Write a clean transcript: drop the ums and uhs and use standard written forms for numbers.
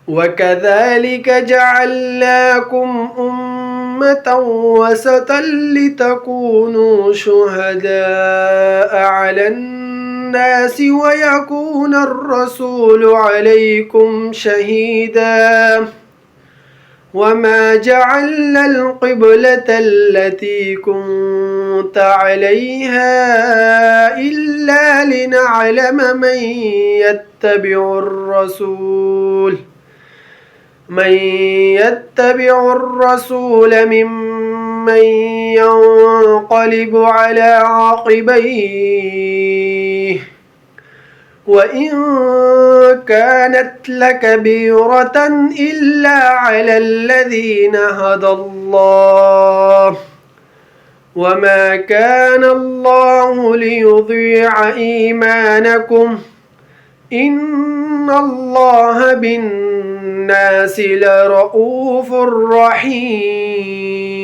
وكذلك جعلناكم أمة وسطا لتكونوا شهداء على الناس ويكون الرسول عليكم شهيدا وما جعلنا القبلة التي كنت عليها إلا لنعلم من يتبع الرسول ممن ينقلب على عقبيه وإن كانت لكبيرة إلا على الذين هدى الله وما كان الله ليضيع إيمانكم إن الله بالناس لرؤوف رحيم